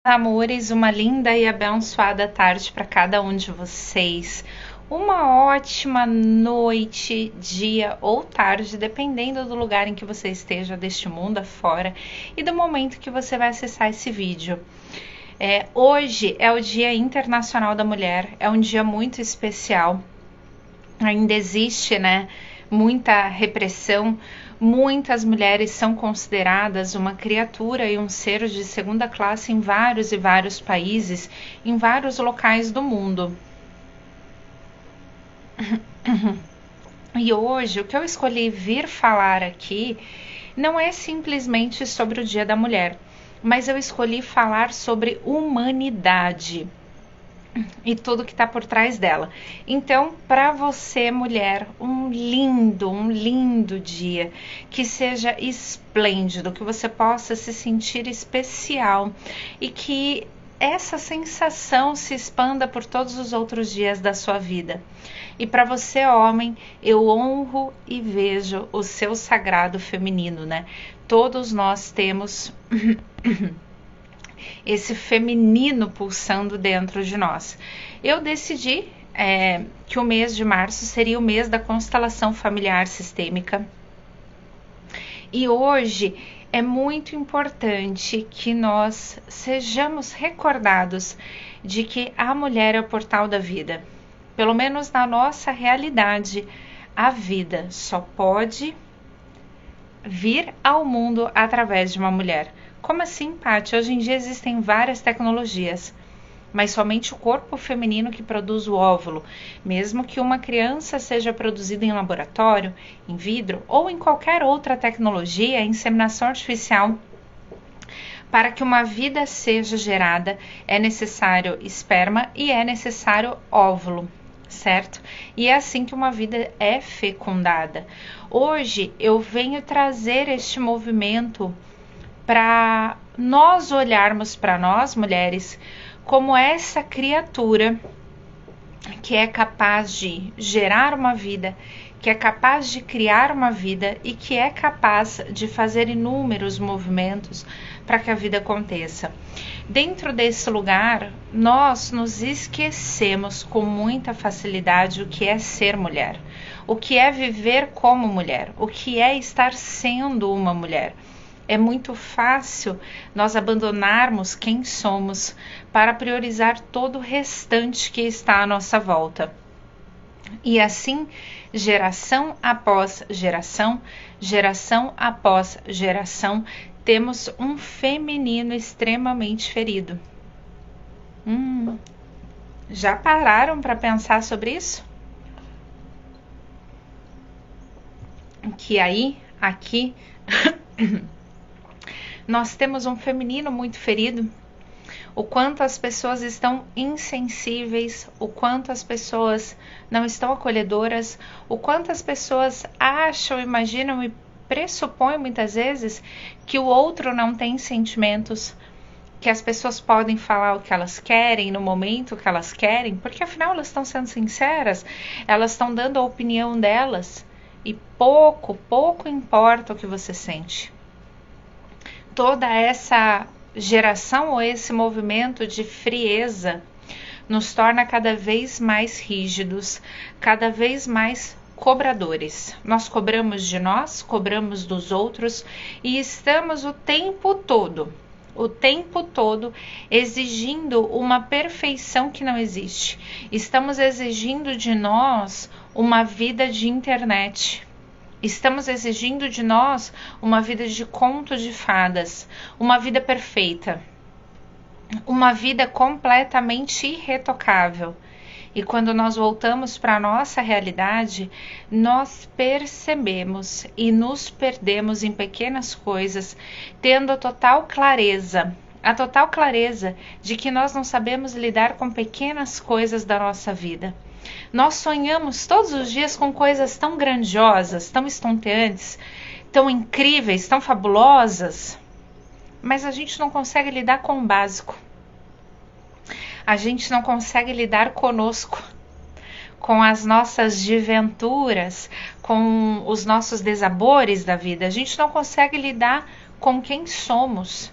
Amores, uma linda e abençoada tarde para cada um de vocês. Uma ótima noite, dia ou tarde, dependendo do lugar em que você esteja deste mundo afora e do momento que você vai acessar esse vídeo. Hoje é o Dia Internacional da Mulher, é um dia muito especial. Ainda existe, muita repressão. Muitas mulheres são consideradas uma criatura e um ser de segunda classe em vários e vários países, em vários locais do mundo. E hoje o que eu escolhi vir falar aqui não é simplesmente sobre o Dia da Mulher, mas eu escolhi falar sobre humanidade e tudo que está por trás dela. Então, para você, mulher, um lindo dia, que seja esplêndido, que você possa se sentir especial e que essa sensação se expanda por todos os outros dias da sua vida. E para você, homem, eu honro e vejo o seu sagrado feminino, Todos nós temos esse feminino pulsando dentro de nós. Eu decidi que o mês de março seria o mês da constelação familiar sistêmica. E hoje é muito importante que nós sejamos recordados de que a mulher é o portal da vida. Pelo menos na nossa realidade, a vida só pode vir ao mundo através de uma mulher. Como assim, Paty? Hoje em dia existem várias tecnologias, mas somente o corpo feminino que produz o óvulo, mesmo que uma criança seja produzida em laboratório, em vidro ou em qualquer outra tecnologia, a inseminação artificial. Para que uma vida seja gerada, é necessário esperma e é necessário óvulo, certo? E é assim que uma vida é fecundada. Hoje eu venho trazer este movimento para nós olharmos para nós, mulheres, como essa criatura que é capaz de gerar uma vida, que é capaz de criar uma vida e que é capaz de fazer inúmeros movimentos para que a vida aconteça. Dentro desse lugar, nós nos esquecemos com muita facilidade o que é ser mulher, o que é viver como mulher, o que é estar sendo uma mulher. É muito fácil nós abandonarmos quem somos para priorizar todo o restante que está à nossa volta. E assim, geração após geração, geração após geração, temos um feminino extremamente ferido. Já pararam para pensar sobre isso? Que aí, aqui, nós temos um feminino muito ferido. O quanto as pessoas estão insensíveis, o quanto as pessoas não estão acolhedoras, o quanto as pessoas acham, imaginam e pressupõem muitas vezes que o outro não tem sentimentos, que as pessoas podem falar o que elas querem no momento que elas querem, porque afinal elas estão sendo sinceras, elas estão dando a opinião delas e pouco importa o que você sente. Toda essa geração ou esse movimento de frieza nos torna cada vez mais rígidos, cada vez mais cobradores. Nós cobramos de nós, cobramos dos outros e estamos o tempo todo exigindo uma perfeição que não existe. Estamos exigindo de nós uma vida de internet. Estamos exigindo de nós uma vida de conto de fadas, uma vida perfeita, uma vida completamente irretocável. E quando nós voltamos para a nossa realidade, nós percebemos e nos perdemos em pequenas coisas, tendo a total clareza de que nós não sabemos lidar com pequenas coisas da nossa vida. Nós sonhamos todos os dias com coisas tão grandiosas, tão estonteantes, tão incríveis, tão fabulosas, mas a gente não consegue lidar com o básico. A gente não consegue lidar conosco, com as nossas desventuras, com os nossos desabores da vida. A gente não consegue lidar com quem somos.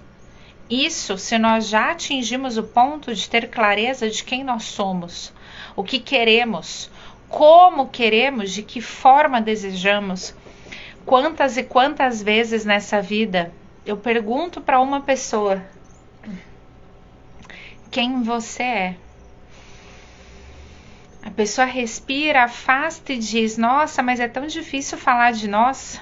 Isso se nós já atingimos o ponto de ter clareza de quem nós somos, o que queremos, como queremos, de que forma desejamos. Quantas e quantas vezes nessa vida eu pergunto para uma pessoa quem você é. A pessoa respira, afasta e diz: nossa, mas é tão difícil falar de nós.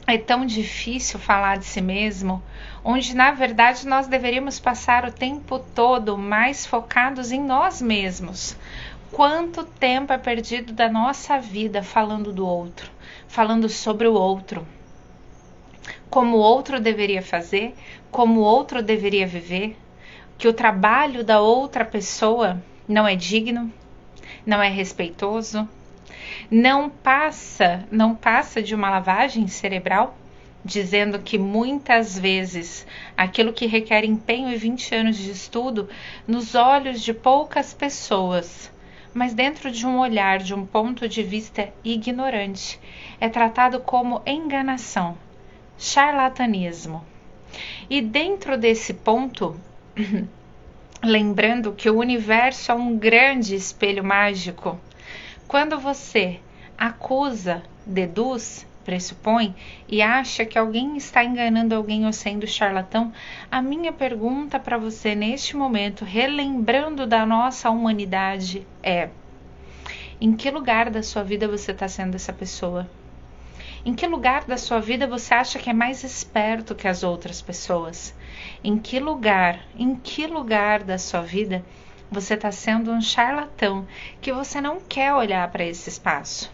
É tão difícil falar de si mesmo, onde na verdade nós deveríamos passar o tempo todo mais focados em nós mesmos. Quanto tempo é perdido da nossa vida falando do outro, falando sobre o outro, como o outro deveria fazer, como o outro deveria viver, que o trabalho da outra pessoa não é digno, não é respeitoso, não passa de uma lavagem cerebral, dizendo que muitas vezes aquilo que requer empenho e 20 anos de estudo nos olhos de poucas pessoas, mas dentro de um olhar, de um ponto de vista ignorante, é tratado como enganação, charlatanismo. E dentro desse ponto, lembrando que o universo é um grande espelho mágico, quando você acusa, deduz, pressupõe e acha que alguém está enganando alguém ou sendo charlatão, a minha pergunta para você neste momento, relembrando da nossa humanidade, é: em que lugar da sua vida você está sendo essa pessoa? Em que lugar da sua vida você acha que é mais esperto que as outras pessoas? Em que lugar da sua vida você está sendo um charlatão que você não quer olhar para esse espaço?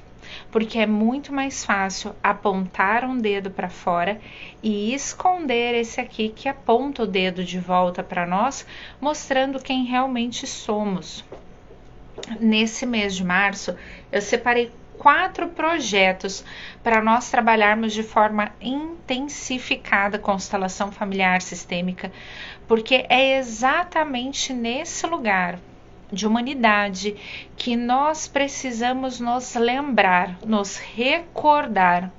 Porque é muito mais fácil apontar um dedo para fora e esconder esse aqui que aponta o dedo de volta para nós, mostrando quem realmente somos. Nesse mês de março, eu separei 4 projetos para nós trabalharmos de forma intensificada a constelação familiar sistêmica, porque é exatamente nesse lugar de humanidade que nós precisamos nos lembrar, nos recordar,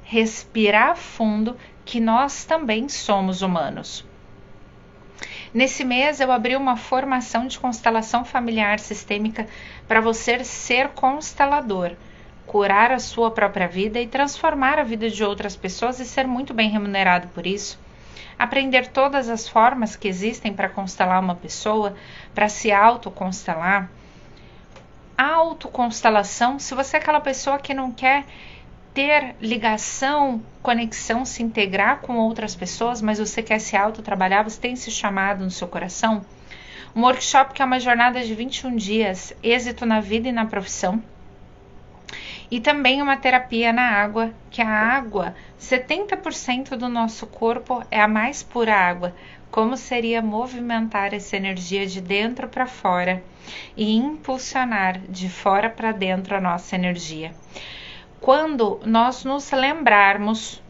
respirar fundo, que nós também somos humanos. Nesse mês eu abri uma formação de constelação familiar sistêmica para você ser constelador, curar a sua própria vida e transformar a vida de outras pessoas e ser muito bem remunerado por isso. Aprender todas as formas que existem para constelar uma pessoa, para se autoconstelar. Autoconstelação, se você é aquela pessoa que não quer ter ligação, conexão, se integrar com outras pessoas, mas você quer se autotrabalhar, você tem esse chamado no seu coração. Um workshop que é uma jornada de 21 dias, êxito na vida e na profissão. E também uma terapia na água, que a água, 70% do nosso corpo é a mais pura água. Como seria movimentar essa energia de dentro para fora e impulsionar de fora para dentro a nossa energia. Quando nós nos lembrarmos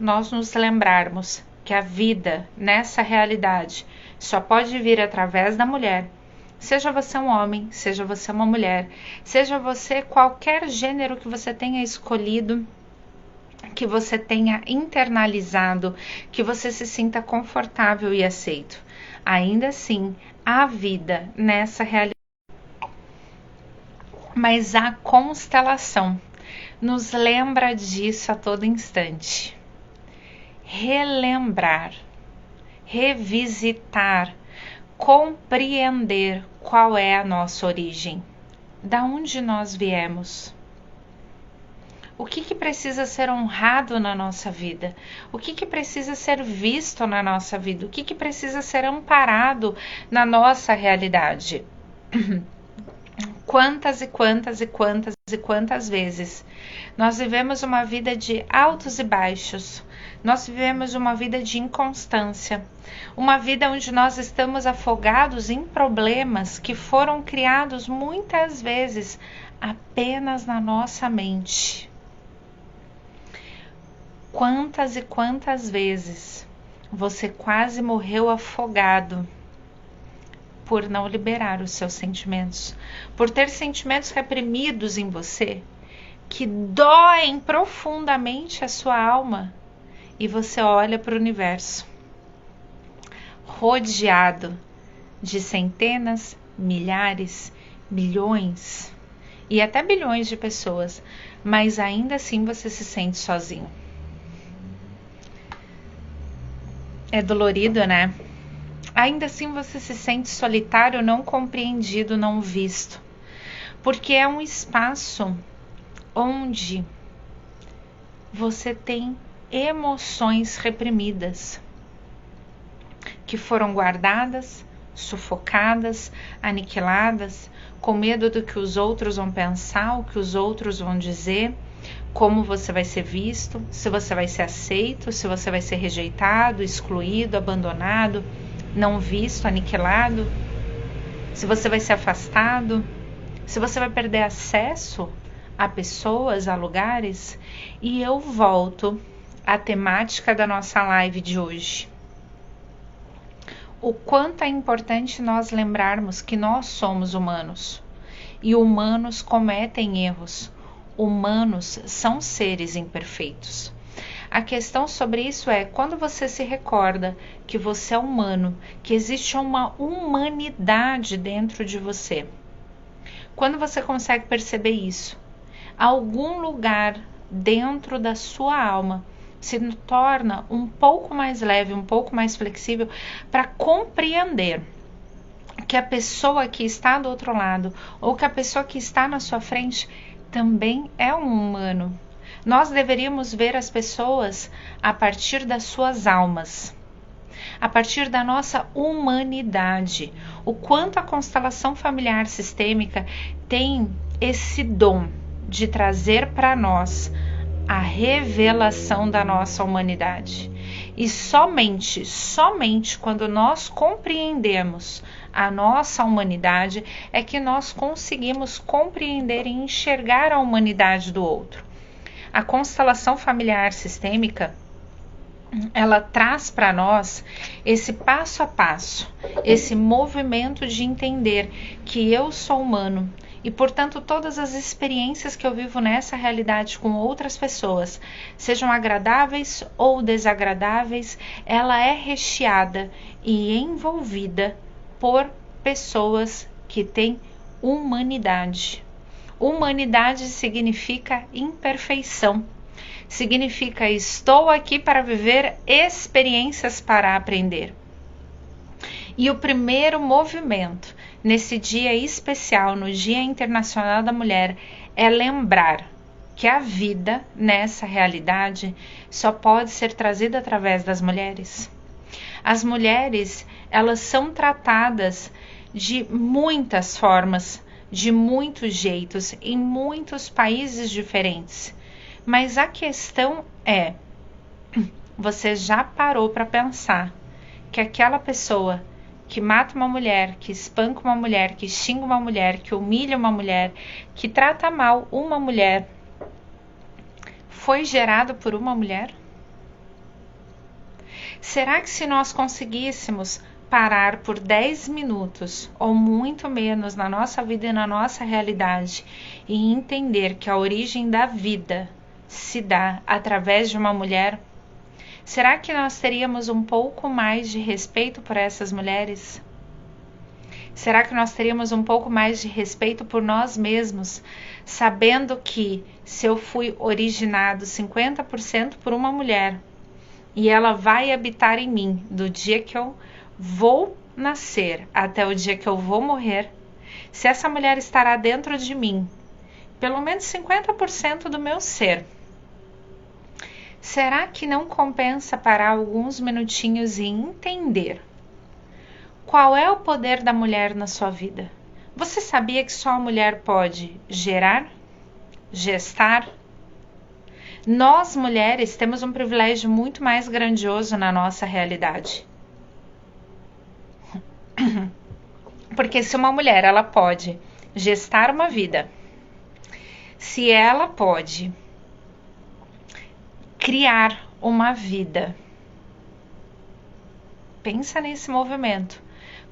que a vida nessa realidade só pode vir através da mulher, seja você um homem, seja você uma mulher, seja você qualquer gênero que você tenha escolhido, que você tenha internalizado, que você se sinta confortável e aceito. Ainda assim, a vida nessa realidade, mas a constelação nos lembra disso a todo instante. Relembrar, revisitar, compreender qual é a nossa origem, da onde nós viemos. O que precisa ser honrado na nossa vida? O que precisa ser visto na nossa vida? O que precisa ser amparado na nossa realidade? Quantas e quantas vezes nós vivemos uma vida de altos e baixos, nós vivemos uma vida de inconstância, uma vida onde nós estamos afogados em problemas que foram criados muitas vezes apenas na nossa mente. Quantas e quantas vezes você quase morreu afogado por não liberar os seus sentimentos, por ter sentimentos reprimidos em você, que doem profundamente a sua alma, e você olha para o universo, rodeado de centenas, milhares, milhões e até bilhões de pessoas, mas ainda assim você se sente sozinho. É dolorido, né? Ainda assim você se sente solitário, não compreendido, não visto, porque é um espaço onde você tem emoções reprimidas, que foram guardadas, sufocadas, aniquiladas, com medo do que os outros vão pensar, o que os outros vão dizer, como você vai ser visto, se você vai ser aceito, se você vai ser rejeitado, excluído, abandonado, não visto, aniquilado, se você vai ser afastado, se você vai perder acesso a pessoas, a lugares. E eu volto à temática da nossa live de hoje. O quanto é importante nós lembrarmos que nós somos humanos. E humanos cometem erros. Humanos são seres imperfeitos. A questão sobre isso é, quando você se recorda que você é humano, que existe uma humanidade dentro de você, quando você consegue perceber isso, algum lugar dentro da sua alma se torna um pouco mais leve, um pouco mais flexível para compreender que a pessoa que está do outro lado ou que a pessoa que está na sua frente também é um humano. Nós deveríamos ver as pessoas a partir das suas almas, a partir da nossa humanidade. O quanto a constelação familiar sistêmica tem esse dom de trazer para nós a revelação da nossa humanidade. E somente quando nós compreendemos a nossa humanidade é que nós conseguimos compreender e enxergar a humanidade do outro. A constelação familiar sistêmica, ela traz para nós esse passo a passo, esse movimento de entender que eu sou humano e, portanto, todas as experiências que eu vivo nessa realidade com outras pessoas, sejam agradáveis ou desagradáveis, ela é recheada e envolvida por pessoas que têm humanidade. Humanidade significa imperfeição. Significa estou aqui para viver experiências para aprender. E o primeiro movimento nesse dia especial, no Dia Internacional da Mulher, é lembrar que a vida nessa realidade só pode ser trazida através das mulheres. As mulheres, elas são tratadas de muitas formas, de muitos jeitos, em muitos países diferentes. Mas a questão é, você já parou para pensar que aquela pessoa que mata uma mulher, que espanca uma mulher, que xinga uma mulher, que humilha uma mulher, que trata mal uma mulher, foi gerado por uma mulher? Será que se nós conseguíssemos parar por 10 minutos ou muito menos na nossa vida e na nossa realidade e entender que a origem da vida se dá através de uma mulher, será que nós teríamos um pouco mais de respeito por essas mulheres? Será que nós teríamos um pouco mais de respeito por nós mesmos, sabendo que se eu fui originado 50% por uma mulher e ela vai habitar em mim do dia que eu vou nascer até o dia que eu vou morrer, se essa mulher estará dentro de mim, pelo menos 50% do meu ser, será que não compensa parar alguns minutinhos e entender qual é o poder da mulher na sua vida? Você sabia que só a mulher pode gerar, gestar? Nós, mulheres, temos um privilégio muito mais grandioso na nossa realidade. Porque se uma mulher, ela pode gestar uma vida, se ela pode criar uma vida, pensa nesse movimento.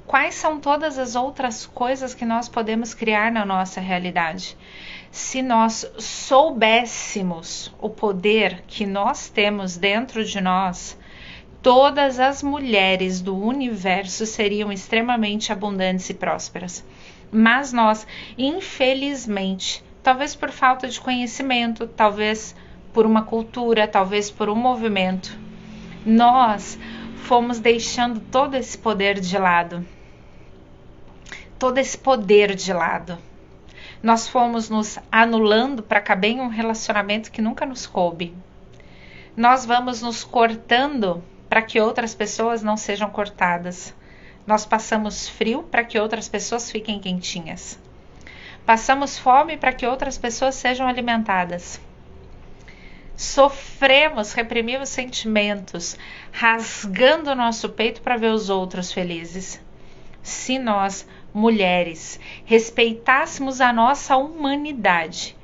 Quais são todas as outras coisas que nós podemos criar na nossa realidade? se nós soubéssemos o poder que nós temos dentro de nós, todas as mulheres do universo seriam extremamente abundantes e prósperas. Mas nós, infelizmente, talvez por falta de conhecimento, talvez por uma cultura, talvez por um movimento, nós fomos deixando todo esse poder de lado. Todo esse poder de lado. Nós fomos nos anulando para caber em um relacionamento que nunca nos coube. Nós vamos nos cortando para que outras pessoas não sejam cortadas. Nós passamos frio para que outras pessoas fiquem quentinhas. Passamos fome para que outras pessoas sejam alimentadas. Sofremos, reprimimos sentimentos, rasgando o nosso peito para ver os outros felizes. Se nós, mulheres, respeitássemos a nossa humanidade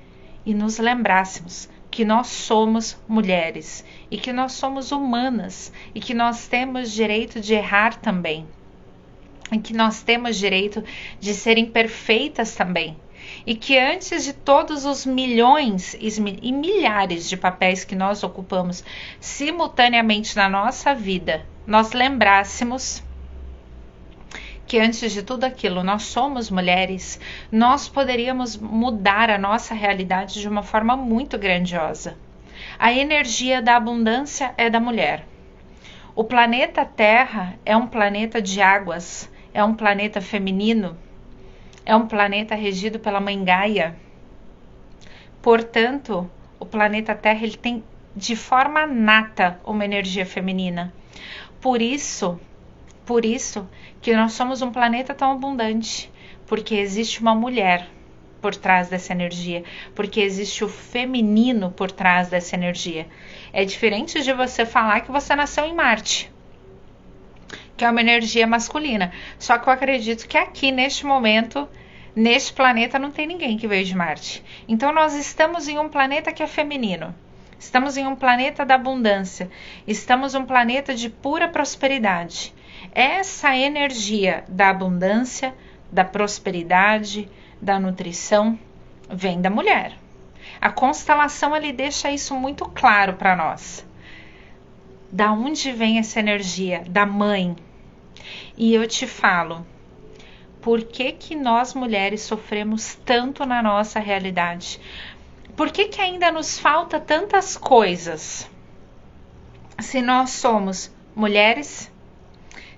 e nos lembrássemos que nós somos mulheres e que nós somos humanas e que nós temos direito de errar também e que nós temos direito de ser imperfeitas também e que antes de todos os milhões e milhares de papéis que nós ocupamos simultaneamente na nossa vida, nós lembrássemos que antes de tudo aquilo nós somos mulheres, nós poderíamos mudar a nossa realidade de uma forma muito grandiosa. A energia da abundância é da mulher. O planeta Terra é um planeta de águas, é um planeta feminino, é um planeta regido pela Mãe Gaia. Portanto, o planeta Terra ele tem de forma nata uma energia feminina. Por isso que nós somos um planeta tão abundante, porque existe uma mulher por trás dessa energia, porque existe o feminino por trás dessa energia. É diferente de você falar que você nasceu em Marte, que é uma energia masculina. Só que eu acredito que aqui, neste momento, neste planeta, não tem ninguém que veio de Marte. Então nós estamos em um planeta que é feminino. Estamos em um planeta da abundância. Estamos em um planeta de pura prosperidade. Essa energia da abundância, da prosperidade, da nutrição, vem da mulher. A constelação ele deixa isso muito claro para nós. Da onde vem essa energia? Da mãe. E eu te falo, por que que nós mulheres sofremos tanto na nossa realidade? Por que que ainda nos falta tantas coisas? Se nós somos mulheres,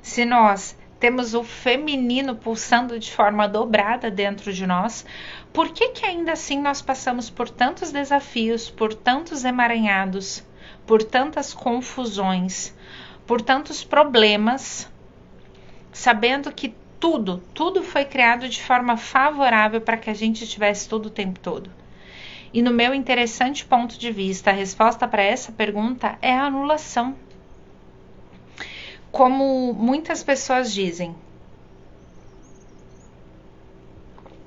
se nós temos o feminino pulsando de forma dobrada dentro de nós, por que que ainda assim nós passamos por tantos desafios, por tantos emaranhados, por tantas confusões, por tantos problemas, sabendo que tudo foi criado de forma favorável para que a gente tivesse tudo o tempo todo? E no meu interessante ponto de vista, a resposta para essa pergunta é a anulação. Como muitas pessoas dizem,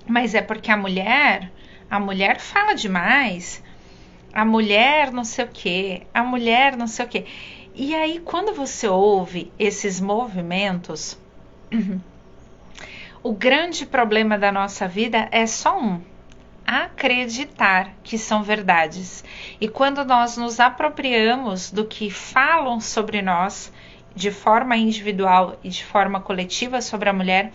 mas é porque a mulher fala demais, a mulher não sei o quê, a mulher não sei o quê. E aí, quando você ouve esses movimentos, o grande problema da nossa vida é só um: acreditar que são verdades. E quando nós nos apropriamos do que falam sobre nós, de forma individual e de forma coletiva sobre a mulher,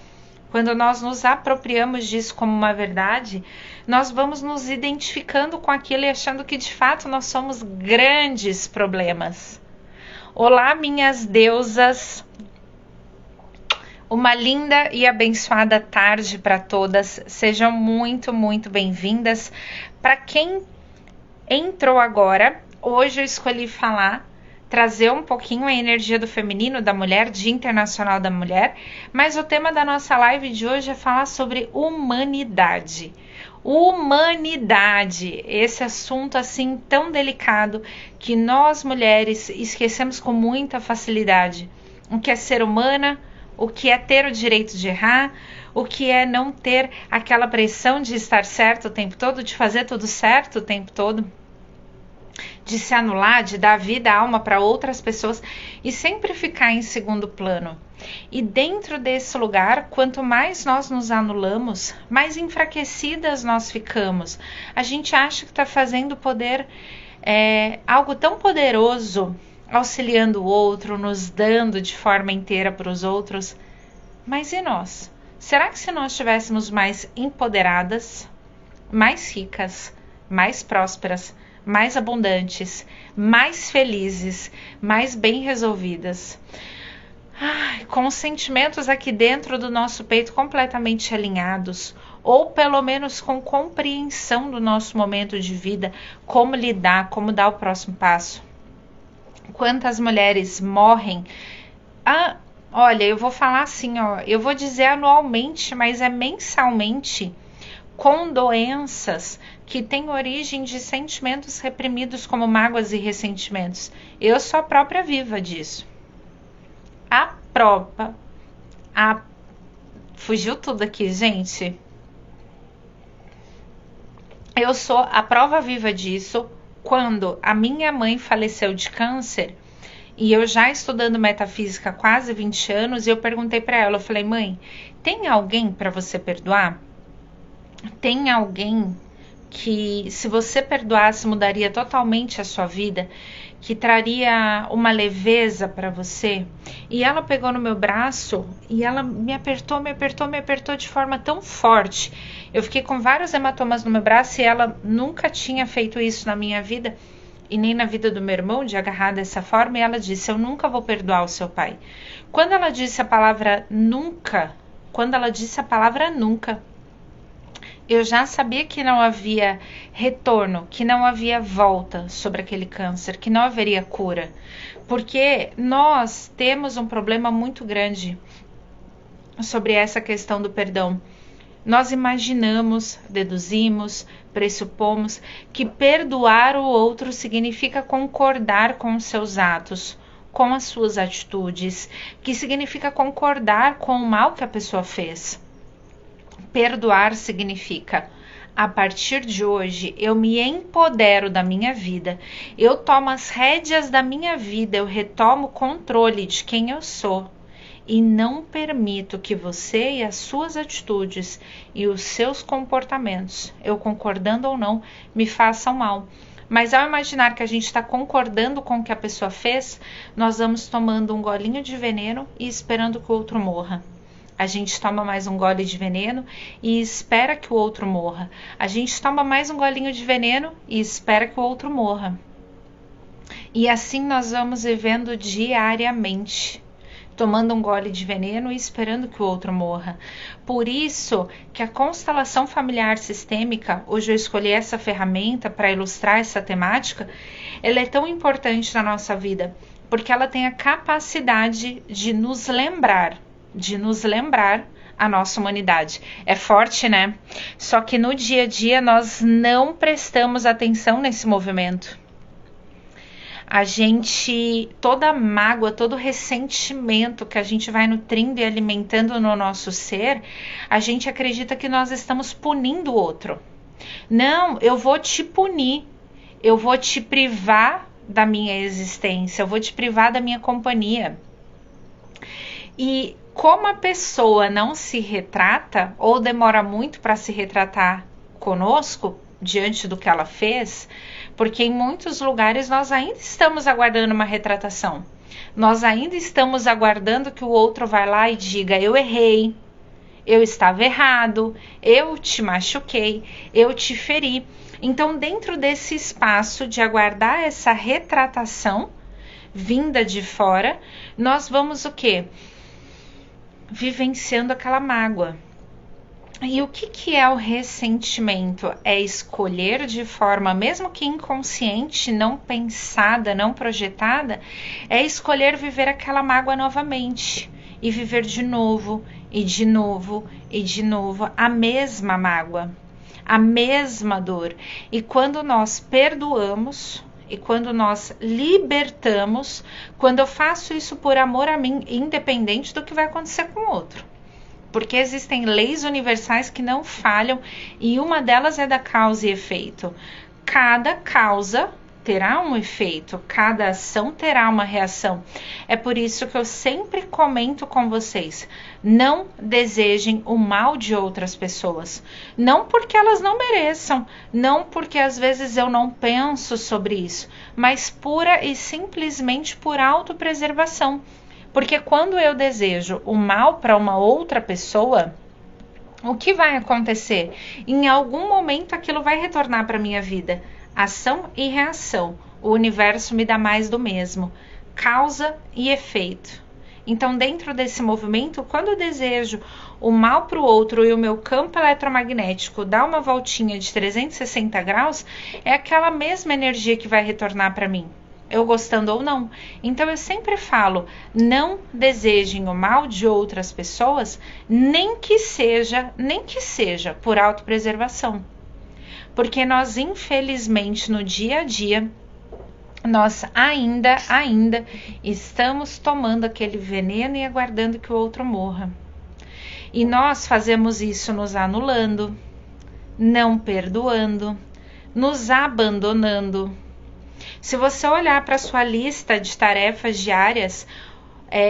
quando nós nos apropriamos disso como uma verdade, nós vamos nos identificando com aquilo e achando que de fato nós somos grandes problemas. Olá, minhas deusas! Uma linda e abençoada tarde para todas. Sejam muito, muito bem-vindas. Para quem entrou agora, hoje eu escolhi trazer um pouquinho a energia do feminino, da mulher, Dia Internacional da Mulher, mas o tema da nossa live de hoje é falar sobre humanidade. Humanidade, esse assunto assim tão delicado que nós mulheres esquecemos com muita facilidade. O que é ser humana, o que é ter o direito de errar, o que é não ter aquela pressão de estar certo o tempo todo, de fazer tudo certo o tempo todo, de se anular, de dar vida, alma para outras pessoas e sempre ficar em segundo plano. E dentro desse lugar, quanto mais nós nos anulamos, mais enfraquecidas nós ficamos. A gente acha que está fazendo poder, algo tão poderoso, auxiliando o outro, nos dando de forma inteira para os outros. Mas e nós? Será que se nós estivéssemos mais empoderadas, mais ricas, mais prósperas, mais abundantes, mais felizes, mais bem resolvidas, com os sentimentos aqui dentro do nosso peito completamente alinhados, ou pelo menos com compreensão do nosso momento de vida, como lidar, como dar o próximo passo? Quantas mulheres morrem? Olha, eu vou falar assim, eu vou dizer anualmente, mas é mensalmente, com doenças que têm origem de sentimentos reprimidos como mágoas e ressentimentos. Eu sou a própria viva disso. Fugiu tudo aqui, gente. Eu sou a prova viva disso. Quando a minha mãe faleceu de câncer, e eu já estudando metafísica há quase 20 anos, eu perguntei para ela, eu falei, mãe, tem alguém para você perdoar? Tem alguém que, se você perdoasse, mudaria totalmente a sua vida, que traria uma leveza para você? E ela pegou no meu braço e ela me apertou de forma tão forte. Eu fiquei com vários hematomas no meu braço e ela nunca tinha feito isso na minha vida e nem na vida do meu irmão, de agarrar dessa forma. E ela disse, eu nunca vou perdoar o seu pai. Quando ela disse a palavra nunca, eu já sabia que não havia retorno, que não havia volta sobre aquele câncer, que não haveria cura. Porque nós temos um problema muito grande sobre essa questão do perdão. Nós imaginamos, deduzimos, pressupomos que perdoar o outro significa concordar com os seus atos, com as suas atitudes, que significa concordar com o mal que a pessoa fez. Perdoar significa, a partir de hoje, eu me empodero da minha vida, eu tomo as rédeas da minha vida, eu retomo o controle de quem eu sou e não permito que você e as suas atitudes e os seus comportamentos, eu concordando ou não, me façam mal. Mas ao imaginar que a gente está concordando com o que a pessoa fez, nós vamos tomando um golinho de veneno e esperando que o outro morra. A gente toma mais um gole de veneno e espera que o outro morra. A gente toma mais um golinho de veneno e espera que o outro morra. E assim nós vamos vivendo diariamente, tomando um gole de veneno e esperando que o outro morra. Por isso que a constelação familiar sistêmica, hoje eu escolhi essa ferramenta para ilustrar essa temática, ela é tão importante na nossa vida, porque ela tem a capacidade de nos lembrar a nossa humanidade. É forte, né? Só que no dia a dia nós não prestamos atenção nesse movimento. Toda mágoa, todo ressentimento que a gente vai nutrindo e alimentando no nosso ser, a gente acredita que nós estamos punindo o outro. Não, eu vou te punir, eu vou te privar da minha existência, eu vou te privar da minha companhia. E como a pessoa não se retrata, ou demora muito para se retratar conosco, diante do que ela fez, porque em muitos lugares nós ainda estamos aguardando uma retratação. Nós ainda estamos aguardando que o outro vá lá e diga, eu errei, eu estava errado, eu te machuquei, eu te feri. Então, dentro desse espaço de aguardar essa retratação vinda de fora, nós vamos o quê? Vivenciando aquela mágoa. E o que é o ressentimento? É escolher de forma, mesmo que inconsciente, não pensada, não projetada, é escolher viver aquela mágoa novamente e viver de novo, e de novo, e de novo, a mesma mágoa, a mesma dor. E quando nós perdoamos, e quando nós libertamos, quando eu faço isso por amor a mim, independente do que vai acontecer com o outro. Porque existem leis universais que não falham e uma delas é da causa e efeito. Cada causa terá um efeito, cada ação terá uma reação. É por isso que eu sempre comento com vocês: não desejem o mal de outras pessoas. Não porque elas não mereçam, não porque às vezes eu não penso sobre isso, mas pura e simplesmente por autopreservação. Porque quando eu desejo o mal para uma outra pessoa, o que vai acontecer? Em algum momento aquilo vai retornar para minha vida. Ação e reação. O universo me dá mais do mesmo. Causa e efeito. Então, dentro desse movimento, quando eu desejo o mal para o outro e o meu campo eletromagnético dá uma voltinha de 360 graus, é aquela mesma energia que vai retornar para mim, eu gostando ou não. Então eu sempre falo, não desejem o mal de outras pessoas, nem que seja por autopreservação. Porque nós, infelizmente, no dia a dia, nós ainda estamos tomando aquele veneno e aguardando que o outro morra. E nós fazemos isso nos anulando, não perdoando, nos abandonando. Se você olhar para a sua lista de tarefas diárias,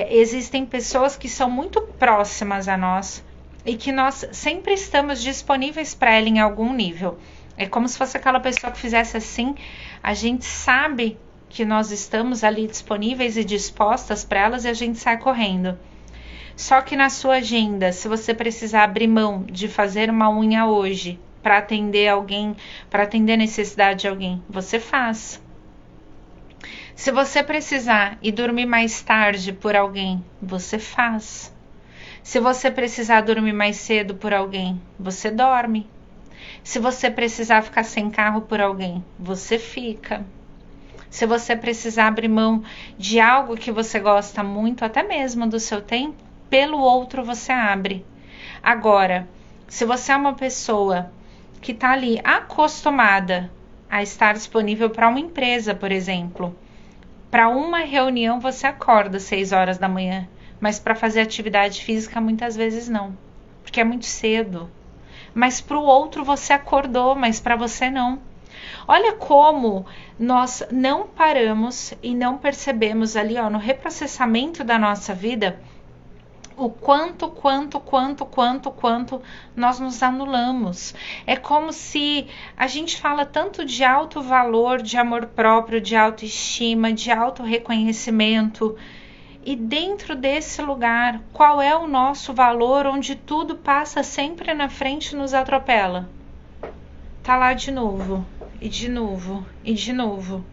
existem pessoas que são muito próximas a nós e que nós sempre estamos disponíveis para ela em algum nível. É como se fosse aquela pessoa que fizesse assim, a gente sabe que nós estamos ali disponíveis e dispostas para elas e a gente sai correndo. Só que na sua agenda, se você precisar abrir mão de fazer uma unha hoje para atender alguém, para atender a necessidade de alguém, você faz. Se você precisar ir dormir mais tarde por alguém, você faz. Se você precisar dormir mais cedo por alguém, você dorme. Se você precisar ficar sem carro por alguém, você fica. Se você precisar abrir mão de algo que você gosta muito, até mesmo do seu tempo, pelo outro você abre. Agora, se você é uma pessoa que está ali acostumada a estar disponível para uma empresa, por exemplo, para uma reunião você acorda às 6 horas da manhã, mas para fazer atividade física muitas vezes não, porque é muito cedo. Mas para o outro você acordou, mas para você não. Olha como nós não paramos e não percebemos ali, no reprocessamento da nossa vida, o quanto nós nos anulamos. É como se a gente fala tanto de alto valor, de amor próprio, de autoestima, de autorreconhecimento. E dentro desse lugar, qual é o nosso valor onde tudo passa sempre na frente e nos atropela? Tá lá de novo, e de novo, e de novo.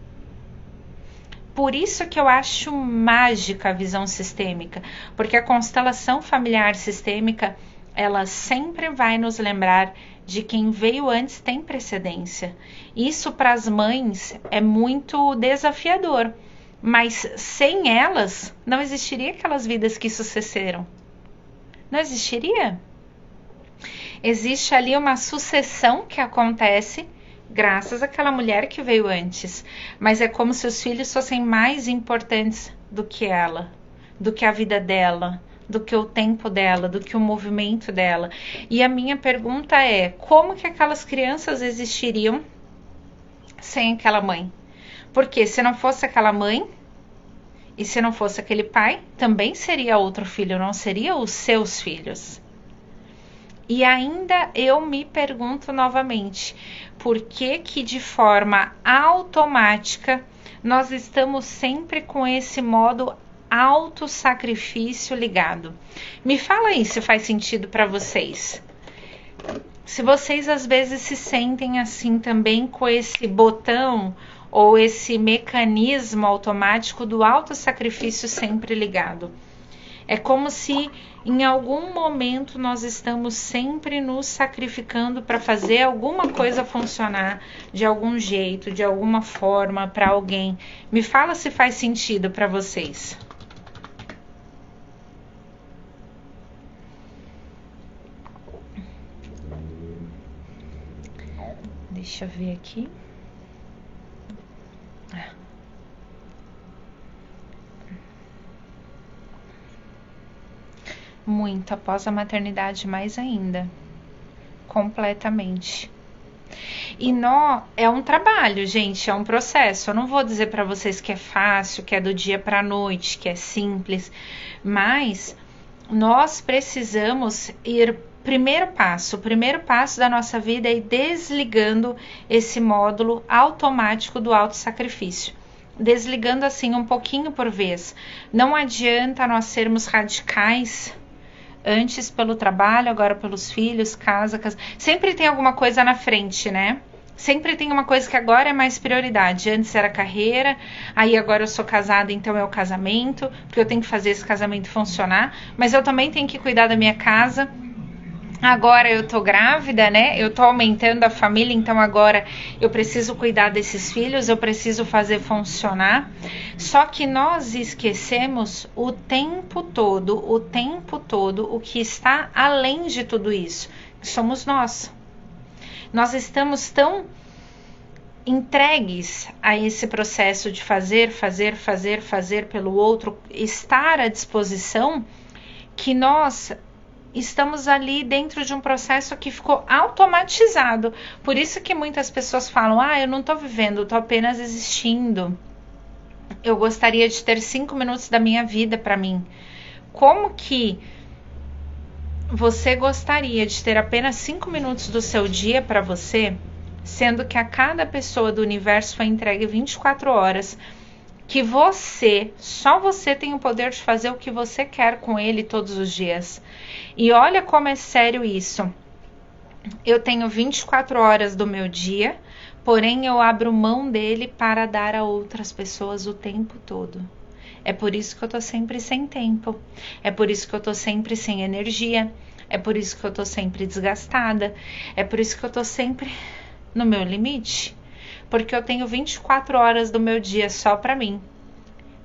Por isso que eu acho mágica a visão sistêmica, porque a constelação familiar sistêmica, ela sempre vai nos lembrar de quem veio antes tem precedência. Isso para as mães é muito desafiador, mas sem elas não existiria aquelas vidas que sucederam. Não existiria? Existe ali uma sucessão que acontece graças àquela mulher que veio antes, mas é como se os filhos fossem mais importantes do que ela, do que a vida dela, do que o tempo dela, do que o movimento dela. E a minha pergunta é, como que aquelas crianças existiriam sem aquela mãe? Porque se não fosse aquela mãe, e se não fosse aquele pai, também seria outro filho, não seria os seus filhos. E ainda eu me pergunto novamente, por que que de forma automática nós estamos sempre com esse modo autossacrifício ligado? Me fala aí se faz sentido para vocês. Se vocês às vezes se sentem assim também com esse botão ou esse mecanismo automático do autossacrifício sempre ligado. É como se em algum momento nós estamos sempre nos sacrificando para fazer alguma coisa funcionar de algum jeito, de alguma forma, para alguém. Me fala se faz sentido para vocês. Deixa eu ver aqui. Muito, após a maternidade mais ainda, completamente. E é um trabalho, gente, é um processo. Eu não vou dizer para vocês que é fácil, que é do dia para a noite, que é simples, mas nós precisamos ir. O primeiro passo da nossa vida é ir desligando esse módulo automático do autossacrifício. Desligando assim um pouquinho por vez. Não adianta nós sermos radicais antes pelo trabalho, agora pelos filhos, casa. Sempre tem alguma coisa na frente, né? Sempre tem uma coisa que agora é mais prioridade. Antes era carreira, aí agora eu sou casada, então é o casamento, porque eu tenho que fazer esse casamento funcionar, mas eu também tenho que cuidar da minha casa. Agora eu tô grávida, né? Eu tô aumentando a família, então agora eu preciso cuidar desses filhos, eu preciso fazer funcionar. Só que nós esquecemos o tempo todo o que está além de tudo isso, que somos nós. Nós estamos tão entregues a esse processo de fazer pelo outro, estar à disposição, que nós estamos ali dentro de um processo que ficou automatizado. Por isso que muitas pessoas falam, eu não tô vivendo, eu tô apenas existindo. Eu gostaria de ter 5 minutos da minha vida para mim. Como que você gostaria de ter apenas 5 minutos do seu dia para você, sendo que a cada pessoa do universo foi entregue 24 horas, que só você tem o poder de fazer o que você quer com ele todos os dias. E olha como é sério isso. Eu tenho 24 horas do meu dia, porém eu abro mão dele para dar a outras pessoas o tempo todo. É por isso que eu tô sempre sem tempo. É por isso que eu tô sempre sem energia. É por isso que eu tô sempre desgastada. É por isso que eu tô sempre no meu limite. Porque eu tenho 24 horas do meu dia só para mim.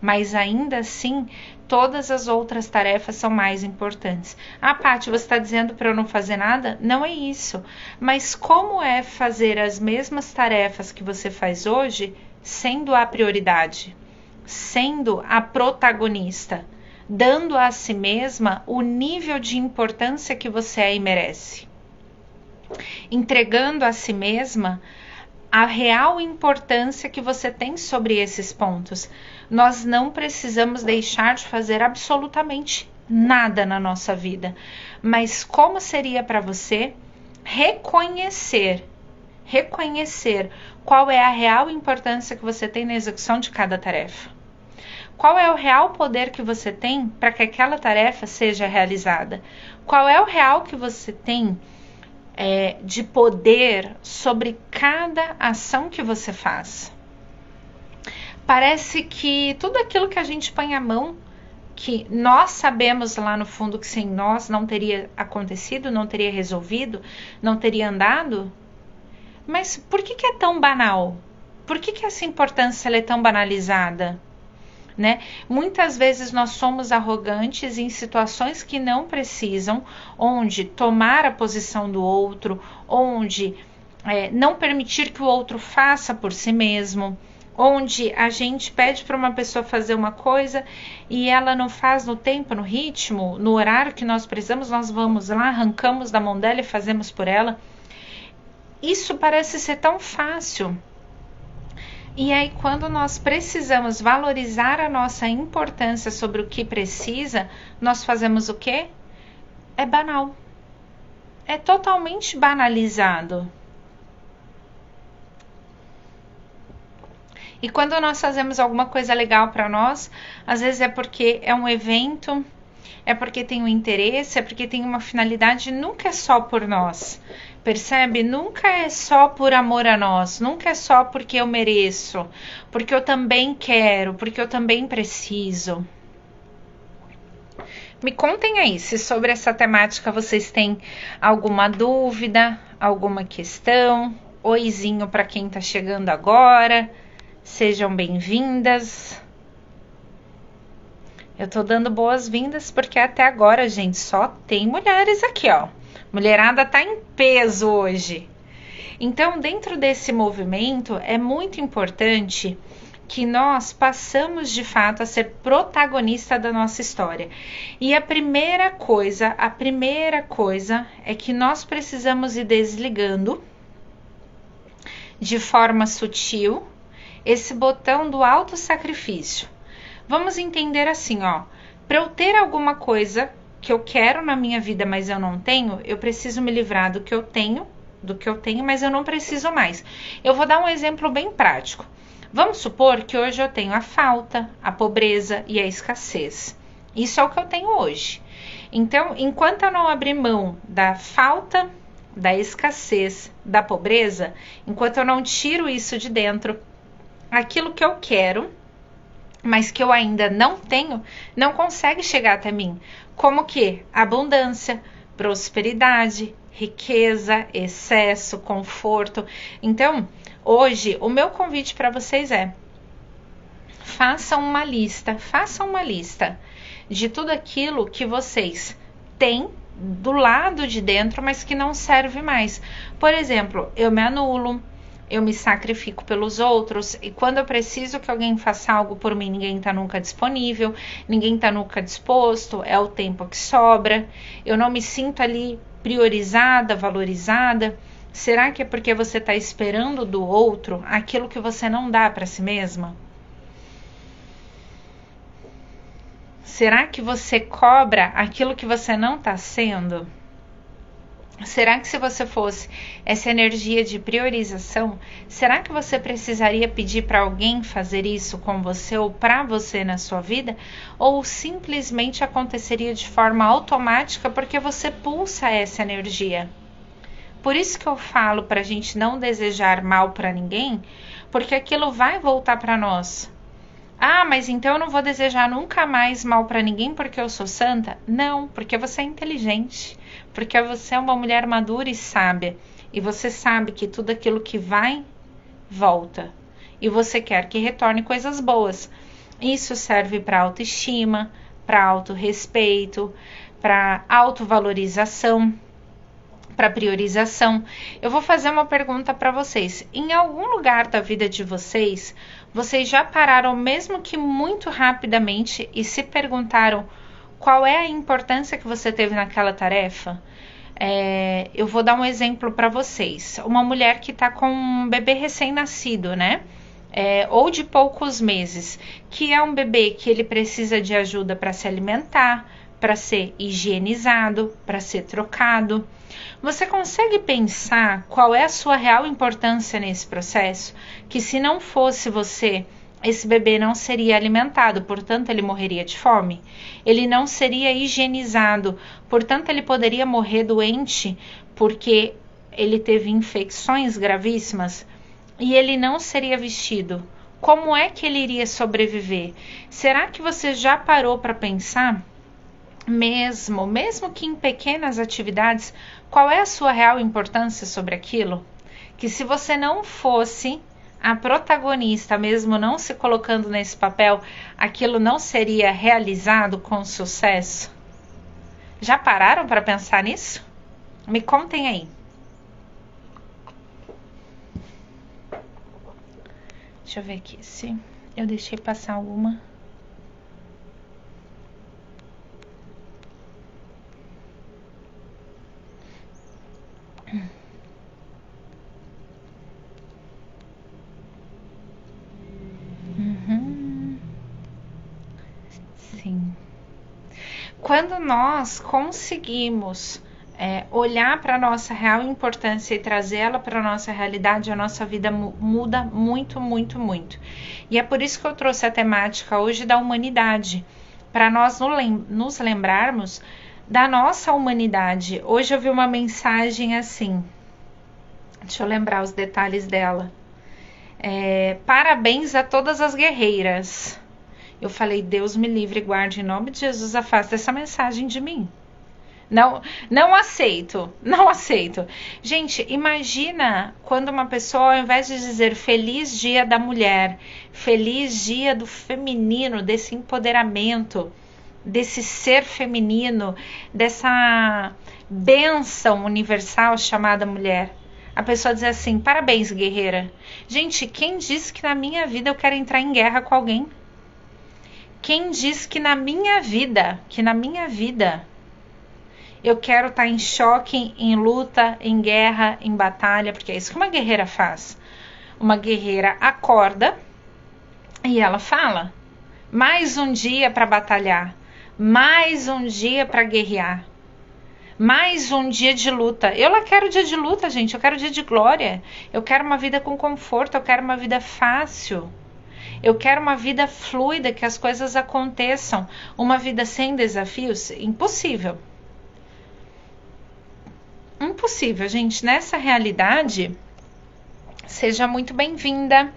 Mas ainda assim, todas as outras tarefas são mais importantes. Paty, você está dizendo para eu não fazer nada? Não é isso. Mas como é fazer as mesmas tarefas que você faz hoje, sendo a prioridade, sendo a protagonista, dando a si mesma o nível de importância que você é e merece, entregando a si mesma a real importância que você tem sobre esses pontos. Nós não precisamos deixar de fazer absolutamente nada na nossa vida. Mas como seria para você reconhecer qual é a real importância que você tem na execução de cada tarefa? Qual é o real poder que você tem para que aquela tarefa seja realizada? Qual é o real que você tem de poder sobre cada ação que você faz? Parece que tudo aquilo que a gente põe a mão, que nós sabemos lá no fundo que sem nós não teria acontecido, não teria resolvido, não teria andado. Mas por que é tão banal? Por que essa importância é tão banalizada? Né? Muitas vezes nós somos arrogantes em situações que não precisam, onde tomar a posição do outro, onde não permitir que o outro faça por si mesmo, onde a gente pede para uma pessoa fazer uma coisa e ela não faz no tempo, no ritmo, no horário que nós precisamos, nós vamos lá, arrancamos da mão dela e fazemos por ela. Isso parece ser tão fácil. E aí, quando nós precisamos valorizar a nossa importância sobre o que precisa, nós fazemos o quê? É banal. É totalmente banalizado. E quando nós fazemos alguma coisa legal para nós, às vezes é porque é um evento, é porque tem um interesse, é porque tem uma finalidade, nunca é só por nós. Percebe? Nunca é só por amor a nós, nunca é só porque eu mereço, porque eu também quero, porque eu também preciso. Me contem aí se sobre essa temática vocês têm alguma dúvida, alguma questão. Oizinho para quem tá chegando agora, sejam bem-vindas. Eu tô dando boas-vindas porque até agora, gente, só tem mulheres aqui, ó. Mulherada tá em peso hoje. Então, dentro desse movimento, é muito importante que nós passamos de fato a ser protagonista da nossa história. E a primeira coisa é que nós precisamos ir desligando de forma sutil esse botão do autossacrifício. Vamos entender assim, ó. Para eu ter alguma coisa que eu quero na minha vida, mas eu não tenho, eu preciso me livrar do que eu tenho, mas eu não preciso mais. Eu vou dar um exemplo bem prático. Vamos supor que hoje eu tenho a falta, a pobreza e a escassez. Isso é o que eu tenho hoje. Então, enquanto eu não abrir mão da falta, da escassez, da pobreza, enquanto eu não tiro isso de dentro, aquilo que eu quero, mas que eu ainda não tenho, não consegue chegar até mim. Como que? Abundância, prosperidade, riqueza, excesso, conforto. Então, hoje, o meu convite para vocês é: façam uma lista de tudo aquilo que vocês têm do lado de dentro, mas que não serve mais. Por exemplo, eu me anulo, eu me sacrifico pelos outros, e quando eu preciso que alguém faça algo por mim, ninguém tá nunca disponível, ninguém tá nunca disposto, é o tempo que sobra, eu não me sinto ali priorizada, valorizada. Será que é porque você tá esperando do outro aquilo que você não dá para si mesma? Será que você cobra aquilo que você não tá sendo? Será que se você fosse essa energia de priorização, será que você precisaria pedir para alguém fazer isso com você ou para você na sua vida? Ou simplesmente aconteceria de forma automática porque você pulsa essa energia? Por isso que eu falo para a gente não desejar mal para ninguém, porque aquilo vai voltar para nós. Ah, mas então eu não vou desejar nunca mais mal para ninguém porque eu sou santa? Não, porque você é inteligente, porque você é uma mulher madura e sábia, e você sabe que tudo aquilo que vai, volta, e você quer que retorne coisas boas. Isso serve para autoestima, para autorrespeito, para autovalorização, para priorização. Eu vou fazer uma pergunta para vocês. Em algum lugar da vida de vocês, vocês já pararam, mesmo que muito rapidamente, e se perguntaram qual é a importância que você teve naquela tarefa? Eu vou dar um exemplo para vocês. Uma mulher que está com um bebê recém-nascido, né? Ou de poucos meses, que é um bebê que ele precisa de ajuda para se alimentar, para ser higienizado, para ser trocado. Você consegue pensar qual é a sua real importância nesse processo? Que se não fosse você, esse bebê não seria alimentado, portanto ele morreria de fome. Ele não seria higienizado, portanto ele poderia morrer doente porque ele teve infecções gravíssimas. E ele não seria vestido. Como é que ele iria sobreviver? Será que você já parou para pensar? Mesmo que em pequenas atividades, qual é a sua real importância sobre aquilo? Que se você não fosse a protagonista, mesmo não se colocando nesse papel, aquilo não seria realizado com sucesso? Já pararam para pensar nisso? Me contem aí. Deixa eu ver aqui se eu deixei passar alguma. Sim. Quando nós conseguimos olhar para a nossa real importância e trazê-la para a nossa realidade, a nossa vida muda muito, muito, muito. E é por isso que eu trouxe a temática hoje da humanidade, para nós nos lembrarmos da nossa humanidade. Hoje eu vi uma mensagem assim, deixa eu lembrar os detalhes dela. Parabéns a todas as guerreiras. Eu falei, Deus me livre e guarde, em nome de Jesus, afasta essa mensagem de mim. Não aceito. Gente, imagina quando uma pessoa, ao invés de dizer feliz dia da mulher, feliz dia do feminino, desse empoderamento, desse ser feminino, dessa bênção universal chamada mulher, a pessoa diz assim, parabéns, guerreira. Gente, quem disse que na minha vida eu quero entrar em guerra com alguém? Quem diz que na minha vida, eu quero estar em choque, em luta, em guerra, em batalha, porque é isso que uma guerreira faz. uma guerreira acorda e ela fala: mais um dia para batalhar, mais um dia para guerrear, mais um dia de luta. Eu não quero dia de luta, gente, eu quero dia de glória. Eu quero uma vida com conforto, eu quero uma vida fácil. Eu quero uma vida fluida, que as coisas aconteçam. Uma vida sem desafios? Impossível. Impossível, gente. Nessa realidade, seja muito bem-vinda.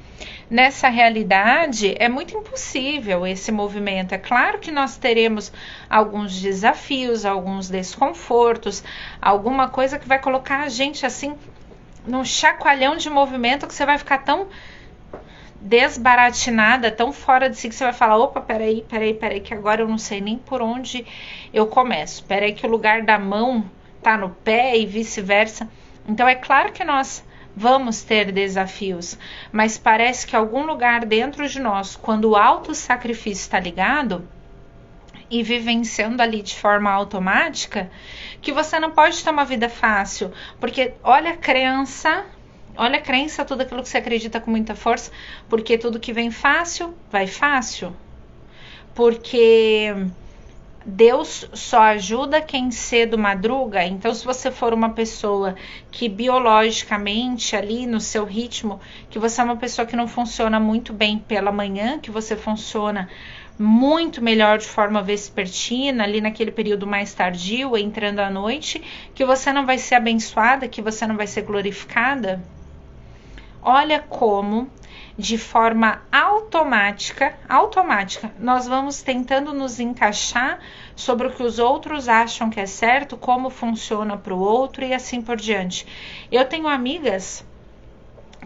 Nessa realidade, é muito impossível esse movimento. É claro que nós teremos alguns desafios, alguns desconfortos, alguma coisa que vai colocar a gente assim num chacoalhão de movimento que você vai ficar tão desbaratinada, tão fora de si, que você vai falar: opa, peraí, que agora eu não sei nem por onde eu começo. Peraí que o lugar da mão tá no pé e vice-versa. Então é claro que nós vamos ter desafios, mas parece que algum lugar dentro de nós, quando o auto-sacrifício está ligado e vivenciando ali de forma automática, que você não pode ter uma vida fácil, porque olha a crença, tudo aquilo que você acredita com muita força, porque tudo que vem fácil, vai fácil. Porque Deus só ajuda quem cedo madruga. Então, se você for uma pessoa que biologicamente ali no seu ritmo, que você é uma pessoa que não funciona muito bem pela manhã, que você funciona muito melhor de forma vespertina, ali naquele período mais tardio, entrando à noite, que você não vai ser abençoada, que você não vai ser glorificada. Olha como, de forma automática, nós vamos tentando nos encaixar sobre o que os outros acham que é certo, como funciona para o outro e assim por diante. Eu tenho amigas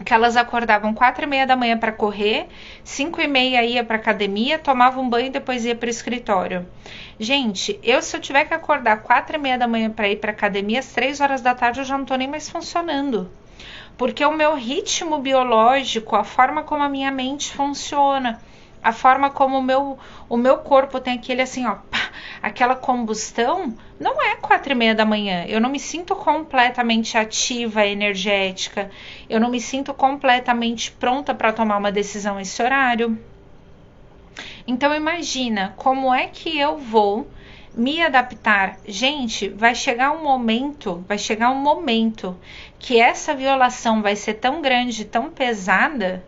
que elas acordavam 4:30 da manhã para correr, 5:30 ia para academia, tomava um banho e depois ia para o escritório. Gente, se eu tiver que acordar 4:30 da manhã para ir para academia, às 3 horas da tarde eu já não tô nem mais funcionando. Porque o meu ritmo biológico, a forma como a minha mente funciona, a forma como o meu corpo tem aquele assim, ó, pá, aquela combustão, não é 4:30 da manhã. Eu não me sinto completamente ativa, energética. Eu não me sinto completamente pronta para tomar uma decisão esse horário. Então imagina como é que eu vou me adaptar. Gente, vai chegar um momento que essa violação vai ser tão grande, tão pesada,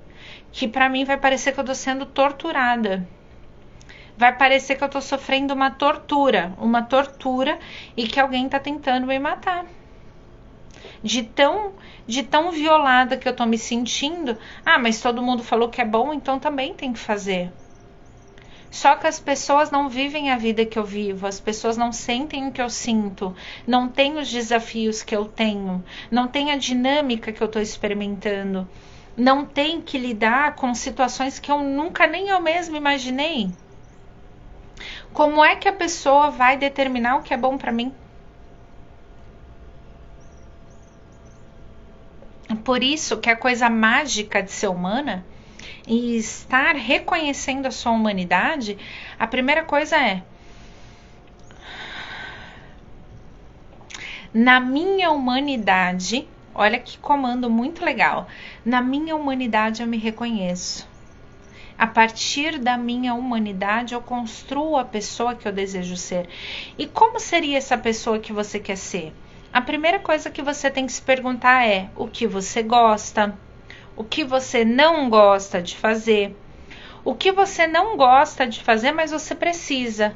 que para mim vai parecer que eu tô sendo torturada. Vai parecer que eu tô sofrendo uma tortura e que alguém tá tentando me matar. De tão violada que eu tô me sentindo. Ah, mas todo mundo falou que é bom, então também tem que fazer. Só que as pessoas não vivem a vida que eu vivo, as pessoas não sentem o que eu sinto, não têm os desafios que eu tenho, não têm a dinâmica que eu estou experimentando, não tem que lidar com situações que eu nunca nem eu mesma imaginei. Como é que a pessoa vai determinar o que é bom para mim? Por isso que a coisa mágica de ser humana e estar reconhecendo a sua humanidade, a primeira coisa é: na minha humanidade, olha que comando muito legal, na minha humanidade eu me reconheço. A partir da minha humanidade eu construo a pessoa que eu desejo ser. E como seria essa pessoa que você quer ser? A primeira coisa que você tem que se perguntar é: o que você gosta? O que você não gosta de fazer? O que você não gosta de fazer, mas você precisa,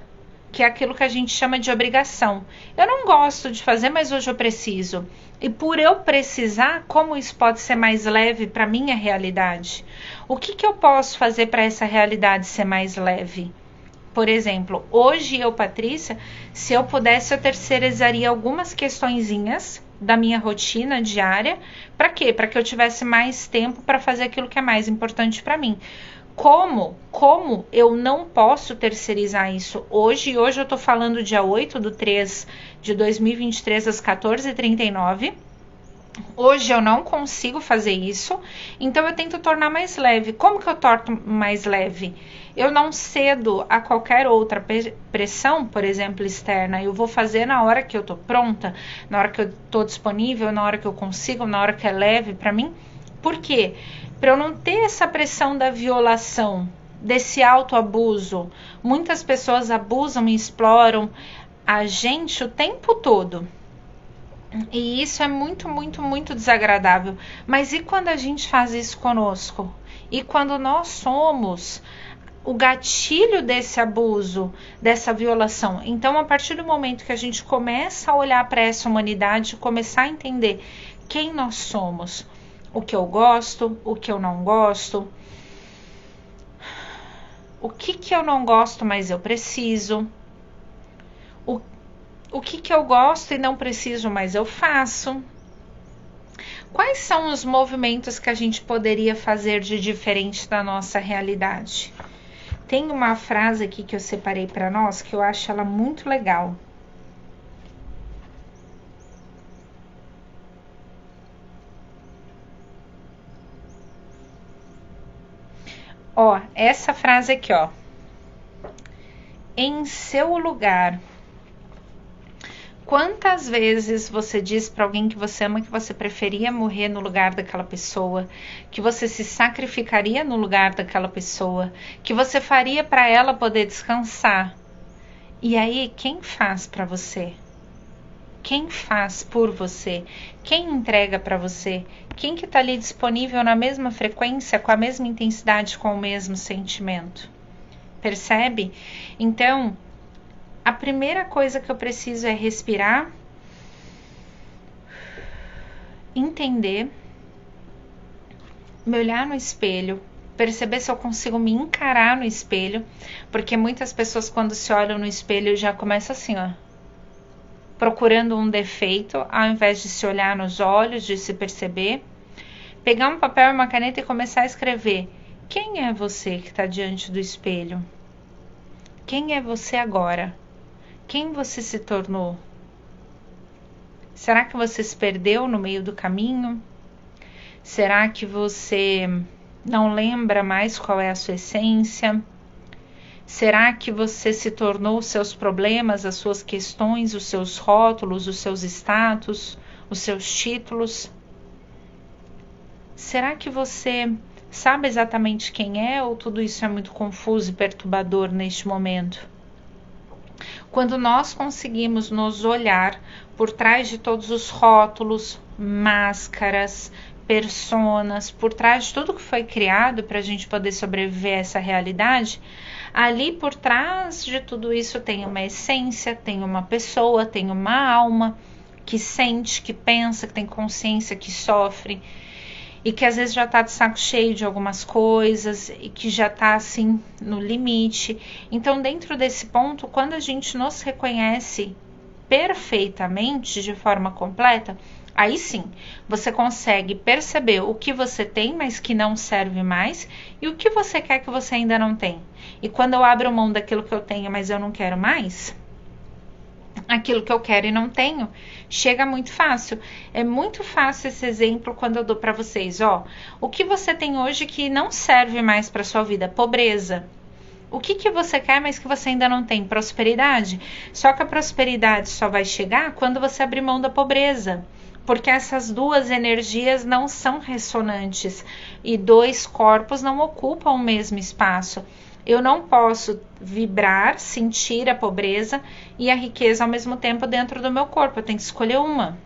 que é aquilo que a gente chama de obrigação. Eu não gosto de fazer, mas hoje eu preciso. E por eu precisar, como isso pode ser mais leve para a minha realidade? O que eu posso fazer para essa realidade ser mais leve? Por exemplo, hoje eu, Patrícia, se eu pudesse, eu terceirizaria algumas questõezinhas da minha rotina diária. Para quê? Para que eu tivesse mais tempo para fazer aquilo que é mais importante para mim. Como eu não posso terceirizar isso hoje? Hoje eu tô falando dia 8/3/2023 às 14h39. Hoje eu não consigo fazer isso, então eu tento tornar mais leve. Como que eu torno mais leve? Eu não cedo a qualquer outra pressão, por exemplo, externa. Eu vou fazer na hora que eu tô pronta, na hora que eu tô disponível, na hora que eu consigo, na hora que é leve para mim. Por quê? para eu não ter essa pressão da violação, desse autoabuso. Muitas pessoas abusam e exploram a gente o tempo todo. E isso é muito, muito, muito desagradável. Mas e quando a gente faz isso conosco? E quando nós somos o gatilho desse abuso, dessa violação? Então, a partir do momento que a gente começa a olhar para essa humanidade, começar a entender quem nós somos, o que eu gosto, o que eu não gosto, o que eu não gosto, mas eu preciso, o que eu gosto e não preciso, mas eu faço. Quais são os movimentos que a gente poderia fazer de diferente da nossa realidade? Tem uma frase aqui que eu separei para nós que eu acho ela muito legal. Ó, essa frase aqui, ó. Em seu lugar. Quantas vezes você diz para alguém que você ama que você preferia morrer no lugar daquela pessoa, que você se sacrificaria no lugar daquela pessoa, que você faria para ela poder descansar? E aí, quem faz para você? Quem faz por você? Quem entrega para você? Quem que tá ali disponível na mesma frequência, com a mesma intensidade, com o mesmo sentimento? Percebe? Então, a primeira coisa que eu preciso é respirar, entender, me olhar no espelho, perceber se eu consigo me encarar no espelho, porque muitas pessoas quando se olham no espelho já começam assim, ó, procurando um defeito, ao invés de se olhar nos olhos, de se perceber, pegar um papel e uma caneta e começar a escrever. Quem é você que está diante do espelho? Quem é você agora? Quem você se tornou? Será que você se perdeu no meio do caminho? Será que você não lembra mais qual é a sua essência? Será que você se tornou os seus problemas, as suas questões, os seus rótulos, os seus status, os seus títulos? Será que você sabe exatamente quem é ou tudo isso é muito confuso e perturbador neste momento? Quando nós conseguimos nos olhar por trás de todos os rótulos, máscaras, personas, por trás de tudo que foi criado para a gente poder sobreviver a essa realidade, ali por trás de tudo isso tem uma essência, tem uma pessoa, tem uma alma que sente, que pensa, que tem consciência, que sofre e que às vezes já tá de saco cheio de algumas coisas e que já tá assim no limite. Então, dentro desse ponto, quando a gente nos reconhece perfeitamente, de forma completa, aí sim, você consegue perceber o que você tem, mas que não serve mais, e o que você quer que você ainda não tem. E quando eu abro mão daquilo que eu tenho, mas eu não quero mais, aquilo que eu quero e não tenho, chega muito fácil. É muito fácil esse exemplo quando eu dou para vocês, ó, o que você tem hoje que não serve mais para sua vida? Pobreza. O que você quer, mas que você ainda não tem? Prosperidade. Só que a prosperidade só vai chegar quando você abrir mão da pobreza, porque essas duas energias não são ressonantes e dois corpos não ocupam o mesmo espaço. Eu não posso vibrar, sentir a pobreza e a riqueza ao mesmo tempo dentro do meu corpo. Eu tenho que escolher uma.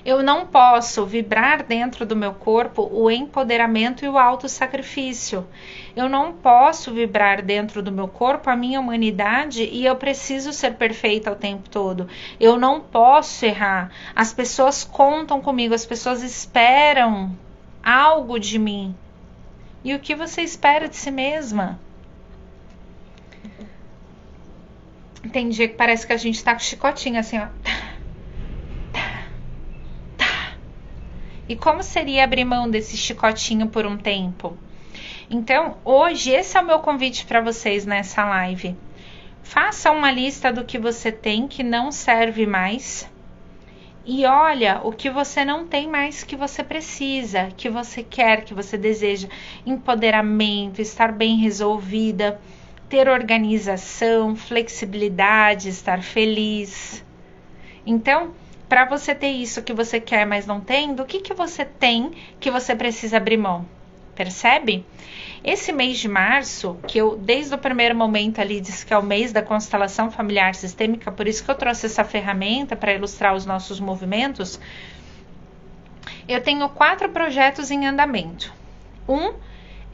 Eu não posso vibrar dentro do meu corpo o empoderamento e o autossacrifício. Eu não posso vibrar dentro do meu corpo a minha humanidade e eu preciso ser perfeita o tempo todo. Eu não posso errar. As pessoas contam comigo, as pessoas esperam algo de mim. E o que você espera de si mesma? Tem dia que parece que a gente tá com chicotinho assim, ó. E como seria abrir mão desse chicotinho por um tempo? Então, hoje, esse é o meu convite para vocês nessa live. Faça uma lista do que você tem que não serve mais. E olha o que você não tem mais que você precisa, que você quer, que você deseja. Empoderamento, estar bem resolvida, ter organização, flexibilidade, estar feliz. Então, para você ter isso que você quer, mas não tem, do que você tem que você precisa abrir mão? Percebe? Esse mês de março, que eu desde o primeiro momento ali disse que é o mês da constelação familiar sistêmica, por isso que eu trouxe essa ferramenta para ilustrar os nossos movimentos, eu tenho 4 projetos em andamento. Um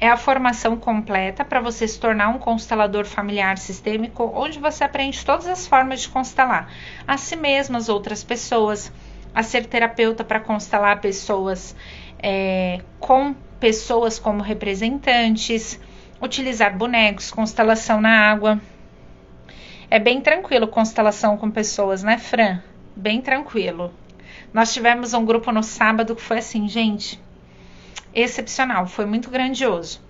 é a formação completa para você se tornar um constelador familiar sistêmico, onde você aprende todas as formas de constelar a si mesmo, as outras pessoas, a ser terapeuta para constelar pessoas com pessoas como representantes, utilizar bonecos, constelação na água. É bem tranquilo constelação com pessoas, né, Fran? Bem tranquilo. Nós tivemos um grupo no sábado que foi assim, gente, excepcional, foi muito grandioso.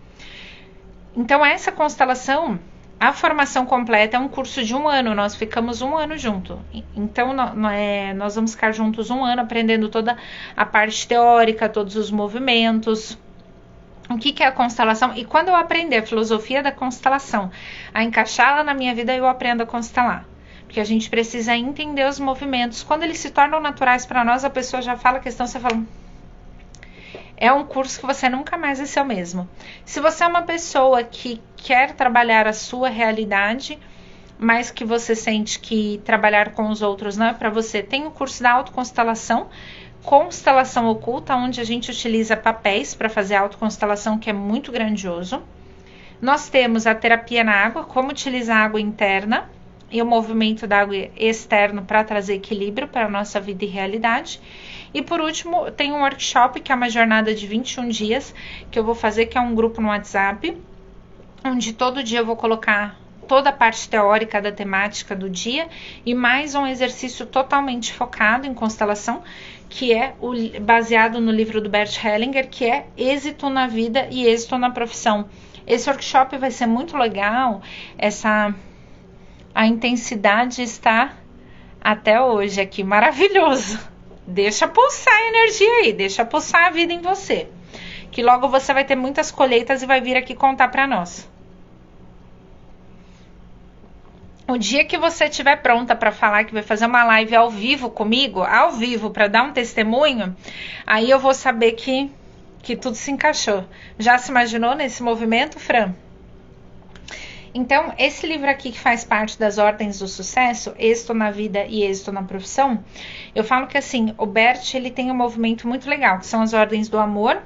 Então, essa constelação, a formação completa é um curso de 1 ano, nós ficamos 1 ano junto. Então, nós vamos ficar juntos 1 ano aprendendo toda a parte teórica, todos os movimentos, o que é a constelação. E quando eu aprender a filosofia da constelação, a encaixá-la na minha vida, eu aprendo a constelar. Porque a gente precisa entender os movimentos. Quando eles se tornam naturais para nós, a pessoa já fala a questão, você fala... É um curso que você nunca mais vai ser o mesmo. Se você é uma pessoa que quer trabalhar a sua realidade, mas que você sente que trabalhar com os outros não é para você, tem o curso da autoconstelação, constelação oculta, onde a gente utiliza papéis para fazer a autoconstelação, que é muito grandioso. Nós temos a terapia na água, como utilizar a água interna e o movimento da água externo para trazer equilíbrio para a nossa vida e realidade. E por último, tem um workshop, que é uma jornada de 21 dias, que eu vou fazer, que é um grupo no WhatsApp, onde todo dia eu vou colocar toda a parte teórica da temática do dia e mais um exercício totalmente focado em constelação, que é baseado no livro do Bert Hellinger, que é Êxito na Vida e Êxito na Profissão. Esse workshop vai ser muito legal, a intensidade está até hoje aqui, maravilhoso. Deixa pulsar a energia aí, deixa pulsar a vida em você, que logo você vai ter muitas colheitas e vai vir aqui contar para nós. O dia que você estiver pronta para falar que vai fazer uma live ao vivo comigo, ao vivo, para dar um testemunho, aí eu vou saber que tudo se encaixou. Já se imaginou nesse movimento, Fran? Então, esse livro aqui, que faz parte das Ordens do Sucesso, Êxito na Vida e Êxito na Profissão, eu falo que assim, o Bert, ele tem um movimento muito legal, que são as ordens do amor,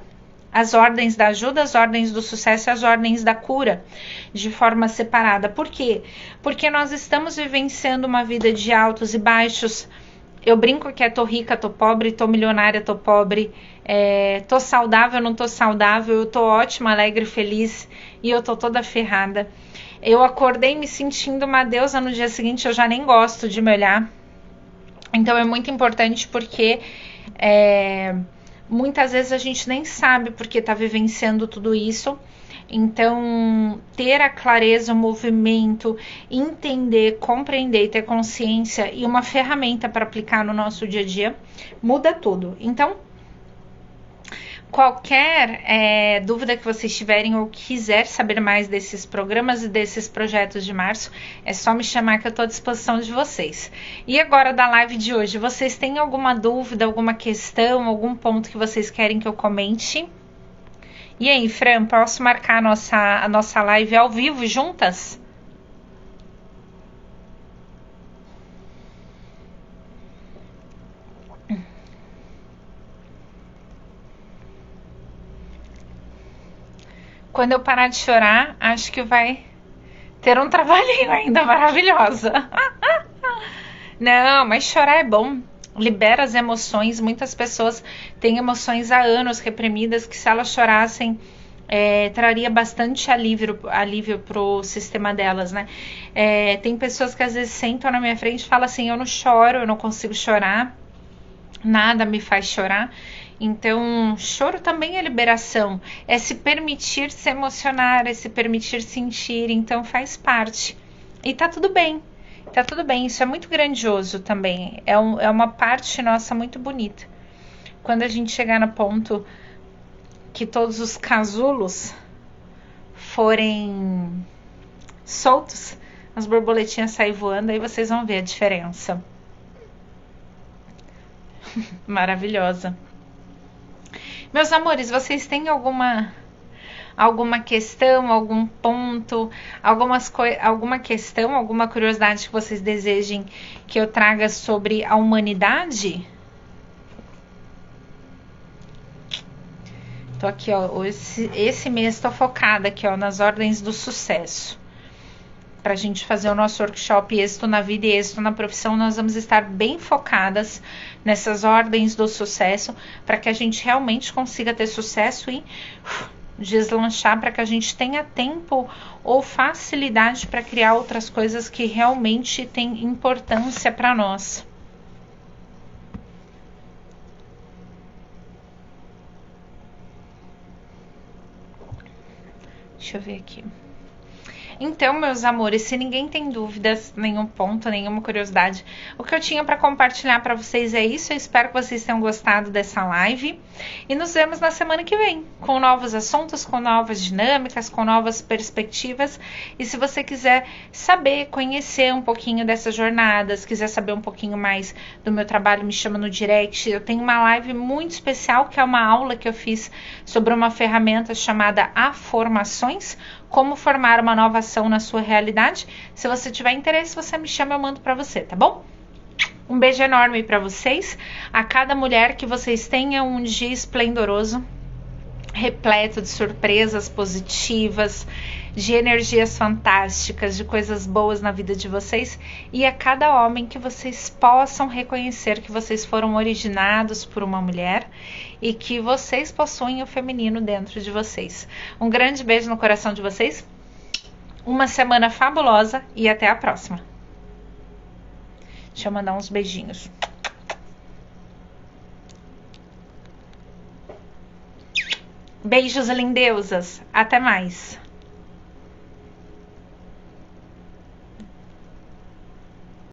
as ordens da ajuda, as ordens do sucesso e as ordens da cura, de forma separada. Por quê? Porque nós estamos vivenciando uma vida de altos e baixos. Eu brinco que tô rica, tô pobre, tô milionária, tô pobre, tô saudável, não tô saudável, eu tô ótima, alegre, feliz e eu tô toda ferrada. Eu acordei me sentindo uma deusa, no dia seguinte eu já nem gosto de me olhar. Então é muito importante, porque muitas vezes a gente nem sabe porque tá vivenciando tudo isso. Então, ter a clareza, o movimento, entender, compreender e ter consciência e uma ferramenta para aplicar no nosso dia a dia, muda tudo. Então, qualquer dúvida que vocês tiverem ou quiser saber mais desses programas e desses projetos de março, é só me chamar que eu estou à disposição de vocês. E agora, da live de hoje, vocês têm alguma dúvida, alguma questão, algum ponto que vocês querem que eu comente? E aí, Fran, posso marcar a nossa live ao vivo juntas? Quando eu parar de chorar, acho que vai ter um trabalhinho ainda maravilhosa. Não, mas chorar é bom. Libera as emoções. Muitas pessoas têm emoções há anos reprimidas, que se elas chorassem, traria bastante alívio pro sistema delas, né? Tem pessoas que às vezes sentam na minha frente e falam assim, eu não choro, eu não consigo chorar, nada me faz chorar. Então, choro também é liberação, é se permitir se emocionar, é se permitir sentir, então faz parte. E tá tudo bem, isso é muito grandioso também, é uma parte nossa muito bonita. Quando a gente chegar no ponto que todos os casulos forem soltos, as borboletinhas saem voando, aí vocês vão ver a diferença. Maravilhosa. Meus amores, vocês têm alguma questão, algum ponto, alguma questão, alguma curiosidade que vocês desejem que eu traga sobre a humanidade? Tô aqui, ó, esse mês tô focada aqui, ó, nas ordens do sucesso. Pra gente fazer o nosso workshop Êxito na Vida e Êxito na Profissão, nós vamos estar bem focadas nessas ordens do sucesso, para que a gente realmente consiga ter sucesso e deslanchar, para que a gente tenha tempo ou facilidade para criar outras coisas que realmente têm importância para nós. Deixa eu ver aqui. Então, meus amores, se ninguém tem dúvidas, nenhum ponto, nenhuma curiosidade, o que eu tinha para compartilhar para vocês é isso. Eu espero que vocês tenham gostado dessa live e nos vemos na semana que vem, com novos assuntos, com novas dinâmicas, com novas perspectivas. E se você quiser saber, conhecer um pouquinho dessas jornadas, quiser saber um pouquinho mais do meu trabalho, me chama no direct. Eu tenho uma live muito especial, que é uma aula que eu fiz sobre uma ferramenta chamada Afformações, como formar uma nova ação na sua realidade. Se você tiver interesse, você me chama, eu mando para você, tá bom? Um beijo enorme para vocês. A cada mulher, que vocês tenham um dia esplendoroso, repleto de surpresas positivas, de energias fantásticas, de coisas boas na vida de vocês. E a cada homem, que vocês possam reconhecer que vocês foram originados por uma mulher e que vocês possuem o feminino dentro de vocês. Um grande beijo no coração de vocês. Uma semana fabulosa e até a próxima. Deixa eu mandar uns beijinhos. Beijos, lindeusas. Até mais.